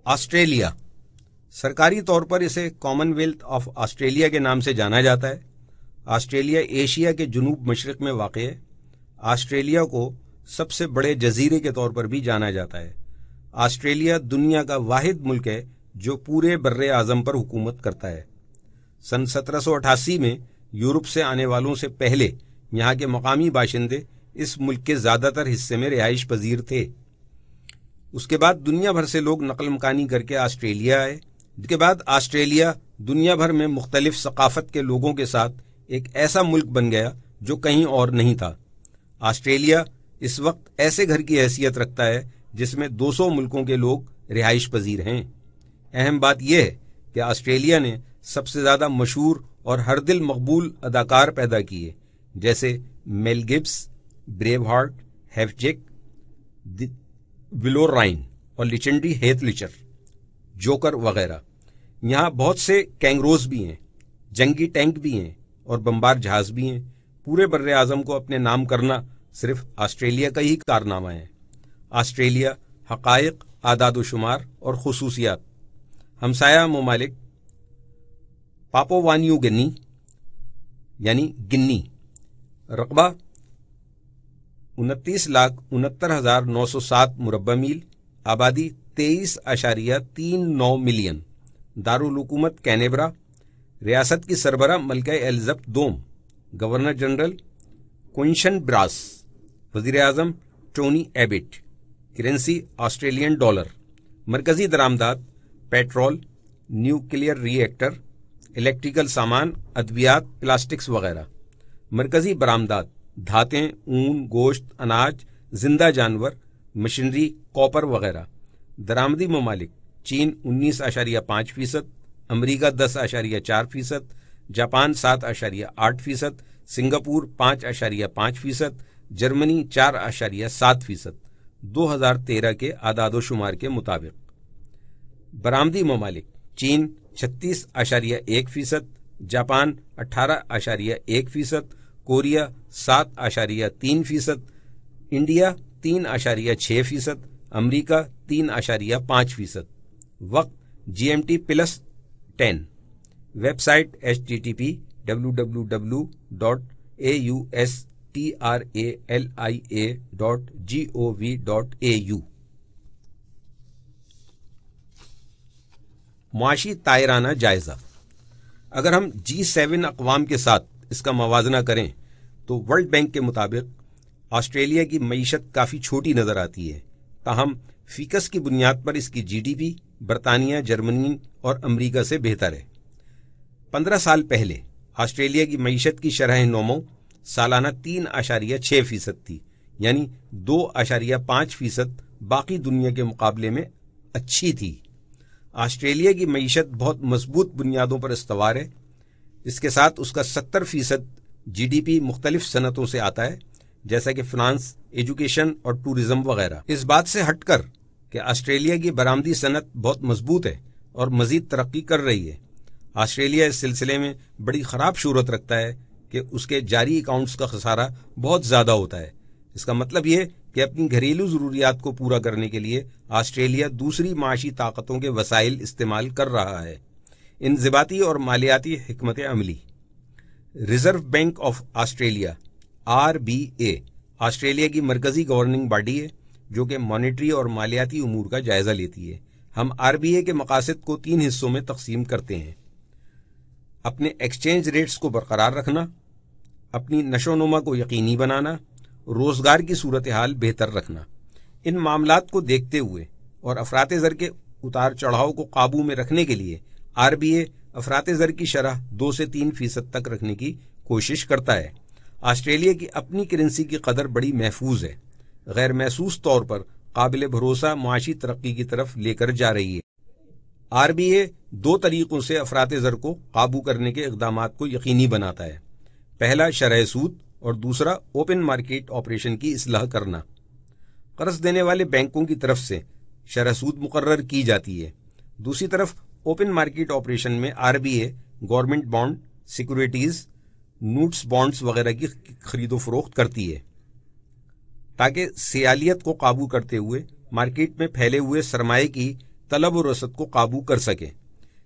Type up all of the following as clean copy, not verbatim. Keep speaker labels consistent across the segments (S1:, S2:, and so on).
S1: Australia سرکاری طور پر اسے کامن ویلتھ آف آسٹریلیا کے نام سے جانا جاتا ہے۔ آسٹریلیا ایشیا کے جنوب مشرق میں واقع ہے۔ آسٹریلیا کو سب سے بڑے جزیرے کے طور پر بھی جانا جاتا ہے۔ آسٹریلیا دنیا کا واحد ملک ہے جو پورے بر اعظم پر حکومت کرتا ہے۔ سن 1788 میں یورپ سے آنے والوں سے پہلے یہاں کے مقامی باشندے اس ملک کے زیادہ تر حصے میں رہائش پذیر تھے۔ اس کے بعد دنیا بھر سے لوگ نقل مکانی کر کے آسٹریلیا آئے۔ اس کے بعد آسٹریلیا دنیا بھر میں مختلف ثقافت کے لوگوں کے ساتھ ایک ایسا ملک بن گیا جو کہیں اور نہیں تھا۔ آسٹریلیا اس وقت ایسے گھر کی حیثیت رکھتا ہے جس میں 200 ملکوں کے لوگ رہائش پذیر ہیں۔ اہم بات یہ ہے کہ آسٹریلیا نے سب سے زیادہ مشہور اور ہر دل مقبول اداکار پیدا کیے، جیسے میل گبس، بریو ہارٹ، ہیفجیک، ولور رائن اور لیجنڈری ہیتھ لیچر، جوکر وغیرہ۔ یہاں بہت سے کینگروز بھی ہیں، جنگی ٹینک بھی ہیں اور بمبار جہاز بھی ہیں۔ پورے بر اعظم کو اپنے نام کرنا صرف آسٹریلیا کا ہی کارنامہ ہے۔ آسٹریلیا حقائق، اعداد و شمار اور خصوصیات۔ ہمسایہ ممالک: پاپوا نیو گنی یعنی گنی، رقبہ 29,69,907 مربع میل، آبادی 23.39 ملین، دارالحکومت کینبرا، ریاست کی سربراہ ملکہ الزبتھ دوم، گورنر جنرل کوئنشن براس، وزیر اعظم Tony Abbott, currency Australian dollar, مرکزی درآمدات petrol, nuclear reactor, electrical سامان، ادویات، پلاسٹکس وغیرہ، مرکزی برآمدات دھاتیں، اون، گوشت، اناج، زندہ جانور، مشینری، کاپر وغیرہ۔ درآمدی ممالک: چین 19.5%، امریکہ 10.4%، جاپان 7.8%، سنگاپور 5.5%، جرمنی 4.7%، 2013 کے اعداد و شمار کے مطابق۔ برآمدی ممالک: چین 36.1%، جاپان 18.1%، کوریا 7.3%، انڈیا 3.6%، امریکہ 3.5%۔ وقت GMT +10۔ Web site http://www.australia.gov.au۔ معاشی طائرانہ جائزہ: اگر ہم G7 اقوام کے ساتھ اس کا موازنہ کریں تو ورلڈ بینک کے مطابق آسٹریلیا کی معیشت کافی چھوٹی نظر آتی ہے، تاہم فیکس کی بنیاد پر اس کی GDP برطانیہ، جرمنی اور امریکہ سے بہتر ہے۔ 15 سال پہلے آسٹریلیا کی معیشت کی شرح نمو سالانہ 3.6% تھی، یعنی 2.5% باقی دنیا کے مقابلے میں اچھی تھی۔ آسٹریلیا کی معیشت بہت مضبوط بنیادوں پر استوار ہے۔ اس کے ساتھ اس کا 70% GDP مختلف صنعتوں سے آتا ہے، جیسا کہ فنانس، ایجوکیشن اور ٹورزم وغیرہ۔ اس بات سے ہٹ کر کہ آسٹریلیا کی برآمدی صنعت بہت مضبوط ہے اور مزید ترقی کر رہی ہے، آسٹریلیا اس سلسلے میں بڑی خراب صورت رکھتا ہے کہ اس کے جاری اکاؤنٹس کا خسارہ بہت زیادہ ہوتا ہے۔ اس کا مطلب یہ کہ اپنی گھریلو ضروریات کو پورا کرنے کے لیے آسٹریلیا دوسری معاشی طاقتوں کے وسائل استعمال کر رہا ہے۔ انضباطی اور مالیاتی حکمت عملی۔ Reserve bank of Australia RBA Australia کی مرکزی گورننگ باڈی ہے جو کہ مانیٹری اور مالیاتی امور کا جائزہ لیتی ہے۔ ہم RBA کے مقاصد کو 3 حصوں میں تقسیم کرتے ہیں: اپنے ایکسچینج ریٹس کو برقرار رکھنا، اپنی نشو و نما کو یقینی بنانا، روزگار کی صورتحال بہتر رکھنا۔ ان معاملات کو دیکھتے ہوئے اور افراط زر کے اتار چڑھاؤ کو قابو میں رکھنے کے لیے RBA افراط زر کی شرح 2 سے 3% تک رکھنے کی کوشش کرتا ہے۔ آسٹریلیا کی اپنی کرنسی کی قدر بڑی محفوظ ہے، غیر محسوس طور پر قابل بھروسہ معاشی ترقی کی طرف لے کر جا رہی ہے۔ RBA 2 طریقوں سے افراط زر کو قابو کرنے کے اقدامات کو یقینی بناتا ہے: پہلا شرح سود اور دوسرا اوپن مارکیٹ آپریشن کی اصلاح کرنا۔ قرض دینے والے بینکوں کی طرف سے شرح سود مقرر کی جاتی ہے۔ دوسری طرف اوپن مارکیٹ آپریشن میں RBA government bond, securities, notes, bonds وغیرہ کی خرید و فروخت کرتی ہے تاکہ سیالیت کو قابو کرتے ہوئے مارکیٹ میں پھیلے ہوئے سرمایے کی طلب و رسد کو قابو کر سکے.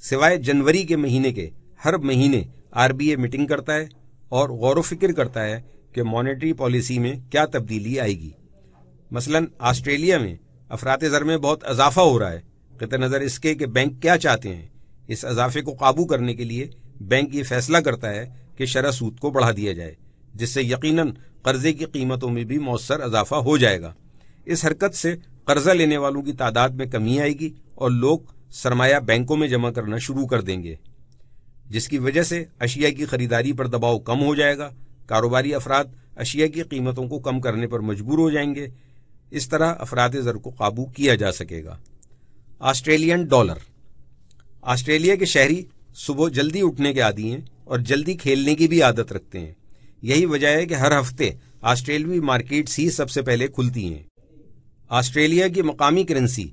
S1: سوائے جنوری کے مہینے کے ہر مہینے RBI میٹنگ کرتا ہے اور غور و فکر کرتا ہے کہ مانیٹری پالیسی میں کیا تبدیلی آئے گی. مثلا آسٹریلیا میں افراط زر میں بہت اضافہ ہو رہا ہے. قطع نظر اس کے کہ بینک کیا چاہتے ہیں، اس اضافے کو قابو کرنے کے لیے بینک یہ فیصلہ کرتا ہے کہ شرح سود کو بڑھا دیا جائے، جس سے یقیناً قرضے کی قیمتوں میں بھی مؤثر اضافہ ہو جائے گا. اس حرکت سے قرضہ لینے والوں کی تعداد میں کمی آئے گی اور لوگ سرمایہ بینکوں میں جمع کرنا شروع کر دیں گے، جس کی وجہ سے اشیاء کی خریداری پر دباؤ کم ہو جائے گا. کاروباری افراد اشیاء کی قیمتوں کو کم کرنے پر مجبور ہو جائیں گے. اس طرح افراط زر کو قابو کیا جا سکے گا. Australian dollar. آسٹریلیا کے شہری صبح جلدی اٹھنے کے عادی ہیں اور جلدی کھیلنے کی بھی عادت رکھتے ہیں. یہی وجہ ہے کہ ہر ہفتے آسٹریلوی مارکیٹس ہی سب سے پہلے کھلتی ہیں. آسٹریلیا کی مقامی کرنسی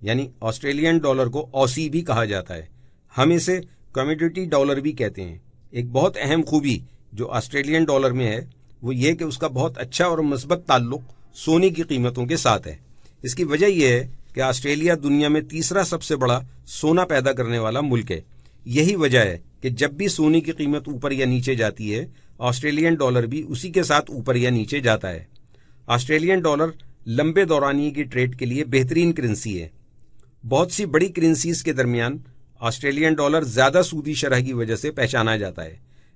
S1: یعنی آسٹریلین ڈالر کو اوسی بھی کہا جاتا ہے. ہم اسے کمیڈیٹی ڈالر بھی کہتے ہیں. ایک بہت اہم خوبی جو آسٹریلین ڈالر میں ہے وہ یہ کہ اس کا بہت اچھا اور مثبت تعلق سونے کی قیمتوں کے ساتھ ہے. اس کی وجہ یہ ہے کہ آسٹریلیا دنیا میں تیسرا سب سے بڑا سونا پیدا کرنے والا ملک ہے. یہی وجہ ہے کہ جب بھی سونے کی قیمت اوپر یا نیچے جاتی ہے آسٹریلین ڈالر بھی اسی کے ساتھ اوپر یا نیچے جاتا ہے. آسٹریلین ڈالر لمبے دورانیے کی ٹریڈ کے لیے بہترین کرنسی ہے. بہت سی بڑی کرنسیز کے درمیان آسٹریلین ڈالر زیادہ سودی شرح کی وجہ سے پہچانا جاتا ہے.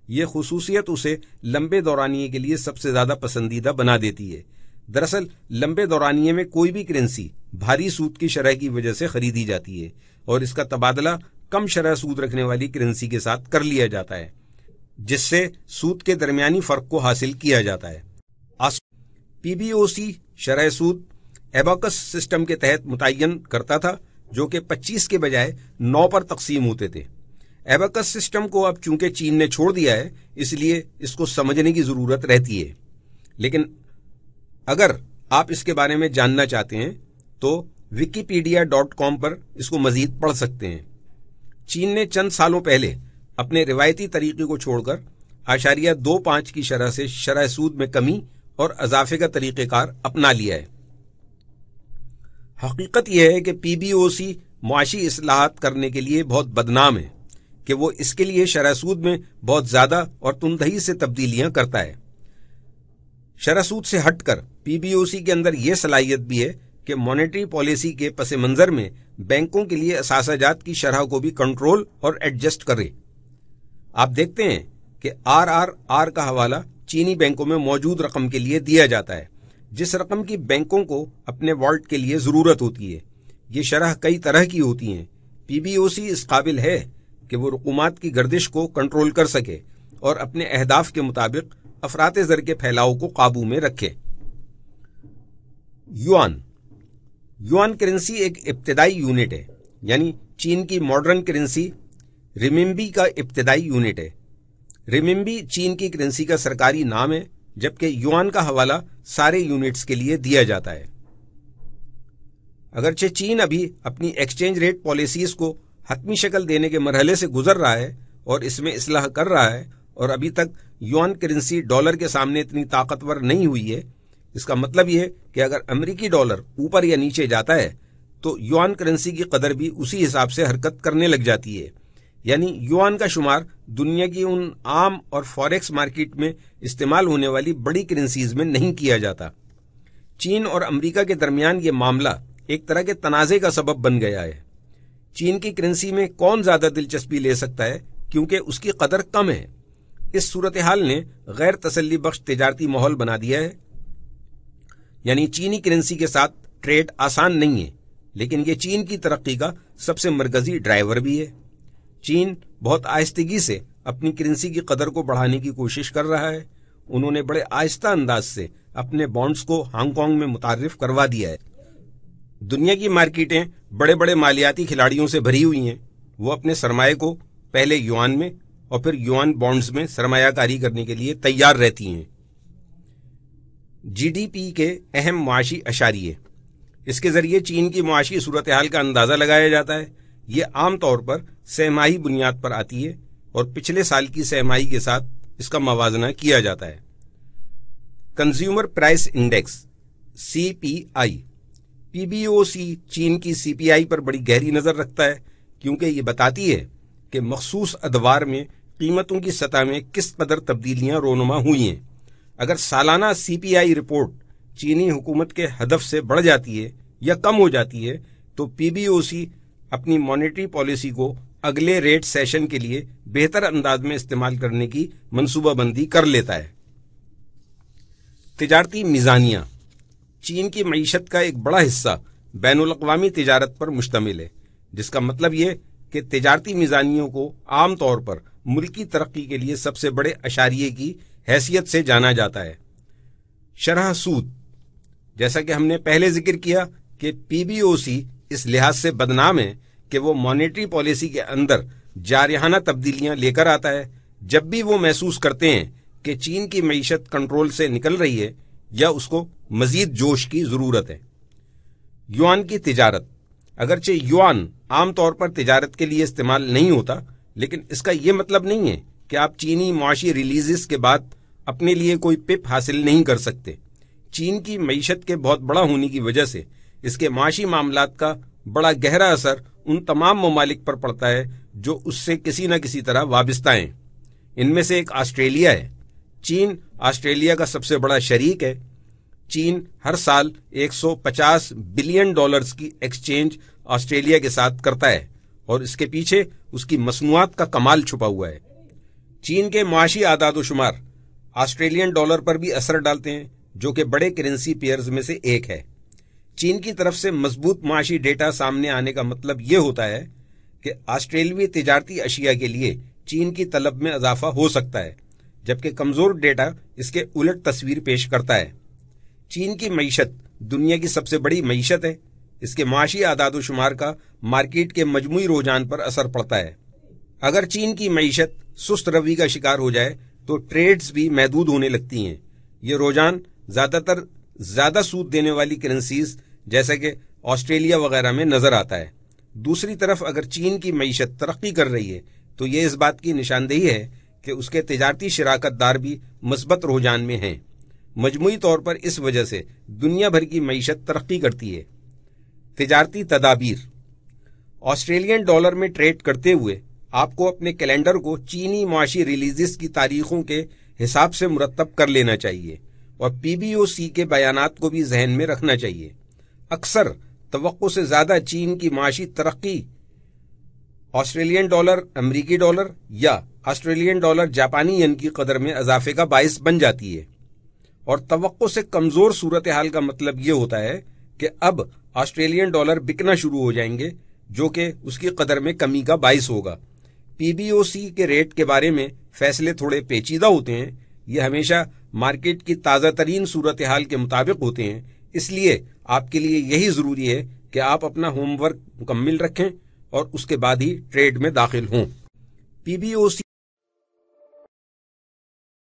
S1: یہ خصوصیت اسے لمبے دورانیے کے لیے سب سے زیادہ پسندیدہ بنا دیتی ہے. دراصل لمبے دورانیے میں کوئی بھی کرنسی بھاری سود کی شرح کی وجہ سے خریدی جاتی ہے اور اس کا تبادلہ کم شرح سود رکھنے والی کرنسی کے ساتھ کر لیا جاتا ہے، جس سے سود کے درمیانی فرق کو حاصل کیا جاتا ہے. PBOC شرح سود ایباکس سسٹم کے تحت متعین کرتا تھا جو کہ 25 کے بجائے 9 پر تقسیم ہوتے تھے. ایباکس سسٹم کو اب چونکہ چین نے چھوڑ دیا ہے اس لیے اس کو سمجھنے کی ضرورت رہتی ہے. لیکن اگر آپ اس کے بارے میں جاننا چاہتے ہیں تو wikipedia.com پر اس کو مزید پڑھ سکتے ہیں. چین نے چند سالوں پہلے اپنے روایتی طریقے کو چھوڑ کر 0.25 کی شرح سے شرح سود میں کمی اور اضافے کا طریقہ کار اپنا لیا ہے. حقیقت یہ ہے کہ PBOC معاشی اصلاحات کرنے کے لیے بہت بدنام ہے کہ وہ اس کے لیے شرح سود میں بہت زیادہ اور تندہی سے تبدیلیاں کرتا ہے. شرح سود سے ہٹ کر PBOC کے اندر یہ صلاحیت بھی ہے کہ مانیٹری پالیسی کے پس منظر میں بینکوں کے لیے اثاثہ جات کی شرح کو بھی کنٹرول اور ایڈجسٹ کرے. آپ دیکھتے ہیں کہ RRR کا حوالہ چینی بینکوں میں موجود رقم کے لیے دیا جاتا ہے، جس رقم کی بینکوں کو اپنے والٹ کے لیے ضرورت ہوتی ہے. یہ شرح کئی طرح کی ہوتی ہیں. PBOC اس قابل ہے کہ وہ رقومات کی گردش کو کنٹرول کر سکے اور اپنے اہداف کے مطابق افراط زر کے پھیلاؤ کو قابو میں رکھے. یوان کرنسی ایک ابتدائی یونٹ ہے، یعنی چین کی ماڈرن کرنسی ریمبی کا ابتدائی یونٹ ہے. ریمبی چین کی کرنسی کا سرکاری نام ہے، جبکہ یوان کا حوالہ سارے یونٹس کے لیے دیا جاتا ہے. اگرچہ چین ابھی اپنی ایکسچینج ریٹ پالیسیز کو حتمی شکل دینے کے مرحلے سے گزر رہا ہے اور اس میں اصلاح کر رہا ہے اور ابھی تک یوان کرنسی ڈالر کے سامنے اتنی طاقتور نہیں ہوئی ہے، اس کا مطلب یہ ہے کہ اگر امریکی ڈالر اوپر یا نیچے جاتا ہے تو یوان کرنسی کی قدر بھی اسی حساب سے حرکت کرنے لگ جاتی ہے. یعنی یوان کا شمار دنیا کی ان عام اور فوریکس مارکیٹ میں استعمال ہونے والی بڑی کرنسیز میں نہیں کیا جاتا. چین اور امریکہ کے درمیان یہ معاملہ ایک طرح کے تنازع کا سبب بن گیا ہے. چین کی کرنسی میں کون زیادہ دلچسپی لے سکتا ہے کیونکہ اس کی قدر کم ہے. اس صورتحال نے غیر تسلی بخش تجارتی ماحول بنا دیا ہے. یعنی چینی کرنسی کے ساتھ ٹریڈ آسان نہیں ہے، لیکن یہ چین کی ترقی کا سب سے مرکزی ڈرائیور بھی ہے. چین بہت آہستگی سے اپنی کرنسی کی قدر کو بڑھانے کی کوشش کر رہا ہے. انہوں نے بڑے آہستہ انداز سے اپنے بانڈز کو ہانگ کانگ میں متعارف کروا دیا ہے. دنیا کی مارکیٹیں بڑے بڑے مالیاتی کھلاڑیوں سے بھری ہوئی ہیں. وہ اپنے سرمایہ کو پہلے یوان میں اور پھر یوان بانڈز میں سرمایہ کاری کرنے کے لیے تیار رہتی ہیں. GDP کے اہم معاشی اشاریے. اس کے ذریعے چین کی معاشی صورتحال کا اندازہ لگایا جاتا ہے. یہ عام طور پر سہ ماہی بنیاد پر آتی ہے اور پچھلے سال کی سہ ماہی کے ساتھ اس کا موازنہ کیا جاتا ہے. Consumer price index CPI PBOC چین کی CPI پر بڑی گہری نظر رکھتا ہے کیونکہ یہ بتاتی ہے کہ مخصوص ادوار میں قیمتوں کی سطح میں کس قدر تبدیلیاں رونما ہوئی ہیں۔ اگر سالانہ CPI رپورٹ چینی حکومت کے ہدف سے بڑھ جاتی ہے یا کم ہو جاتی ہے تو PBOC اپنی مانیٹری پالیسی کو اگلے ریٹ سیشن کے لیے بہتر انداز میں استعمال کرنے کی منصوبہ بندی کر لیتا ہے۔ تجارتی میزانیہ چین کی معیشت کا ایک بڑا حصہ بین الاقوامی تجارت پر مشتمل ہے، جس کا مطلب یہ کہ تجارتی میزانیوں کو عام طور پر ملکی ترقی کے لیے سب سے بڑے اشاریے کی حیثیت سے جانا جاتا ہے۔ شرح سود جیسا کہ ہم نے پہلے ذکر کیا کہ PBOC اس لحاظ سے بدنام ہے کہ وہ مانیٹری پالیسی کے اندر جارحانہ تبدیلیاں لے کر آتا ہے جب بھی وہ محسوس کرتے ہیں کہ چین کی معیشت کنٹرول سے نکل رہی ہے یا اس کو مزید جوش کی ضرورت ہے۔ یوان کی تجارت اگرچہ یوان عام طور پر تجارت کے لیے استعمال نہیں ہوتا، لیکن اس کا یہ مطلب نہیں ہے کہ آپ چینی معاشی ریلیزز کے بعد اپنے لیے کوئی پپ حاصل نہیں کر سکتے۔ چین کی معیشت کے بہت بڑا ہونے کی وجہ سے اس کے معاشی معاملات کا بڑا گہرا اثر ان تمام ممالک پر پڑتا ہے جو اس سے کسی نہ کسی طرح وابستہ ہیں۔ ان میں سے ایک آسٹریلیا ہے۔ چین آسٹریلیا کا سب سے بڑا شریک ہے۔ چین ہر سال $150 بلین کی ایکسچینج آسٹریلیا کے ساتھ کرتا ہے اور اس کے پیچھے اس کی مصنوعات کا کمال چھپا ہوا ہے۔ چین کے معاشی اعداد و شمار آسٹریلین ڈالر پر بھی اثر ڈالتے ہیں جو کہ بڑے کرنسی پیئرز میں سے ایک ہے۔ چین کی طرف سے مضبوط معاشی ڈیٹا سامنے آنے کا مطلب یہ ہوتا ہے کہ آسٹریلوی تجارتی اشیاء کے لیے چین کی طلب میں اضافہ ہو سکتا ہے، جبکہ کمزور ڈیٹا اس کے الٹ تصویر پیش کرتا ہے۔ چین کی معیشت دنیا کی سب سے بڑی معیشت ہے۔ اس کے معاشی اعداد و شمار کا مارکیٹ کے مجموعی رجحان پر اثر پڑتا ہے۔ اگر چین کی معیشت سست روی کا شکار ہو جائے تو ٹریڈز بھی محدود ہونے لگتی ہیں۔ یہ رجحان زیادہ سود دینے والی کرنسیز جیسا کہ آسٹریلیا وغیرہ میں نظر آتا ہے۔ دوسری طرف اگر چین کی معیشت ترقی کر رہی ہے تو یہ اس بات کی نشاندہی ہے کہ اس کے تجارتی شراکت دار بھی مثبت رجحان میں ہیں۔ مجموعی طور پر اس وجہ سے دنیا بھر کی معیشت ترقی کرتی ہے۔ تجارتی تدابیر آسٹریلین ڈالر میں ٹریڈ کرتے ہوئے آپ کو اپنے کیلنڈر کو چینی معاشی ریلیزز کی تاریخوں کے حساب سے مرتب کر لینا چاہیے اور PBOC کے بیانات کو بھی ذہن میں رکھنا چاہیے۔ اکثر توقع سے زیادہ چین کی معاشی ترقی آسٹریلین ڈالر امریکی ڈالر یا آسٹریلین ڈالر جاپانی ین کی قدر میں اضافے کا باعث بن جاتی ہے، اور توقع سے کمزور صورتحال کا مطلب یہ ہوتا ہے کہ اب آسٹریلین ڈالر بکنا شروع ہو جائیں گے جو کہ اس کی قدر میں کمی کا باعث ہوگا۔ PBOC کے ریٹ کے بارے میں فیصلے تھوڑے پیچیدہ ہوتے ہیں، یہ ہمیشہ مارکیٹ کی تازہ ترین صورتحال کے مطابق ہوتے ہیں، اس لیے آپ کے لیے یہی ضروری ہے کہ آپ اپنا ہوم ورک مکمل رکھیں اور اس کے بعد ہی ٹریڈ میں داخل ہوں۔ PBOC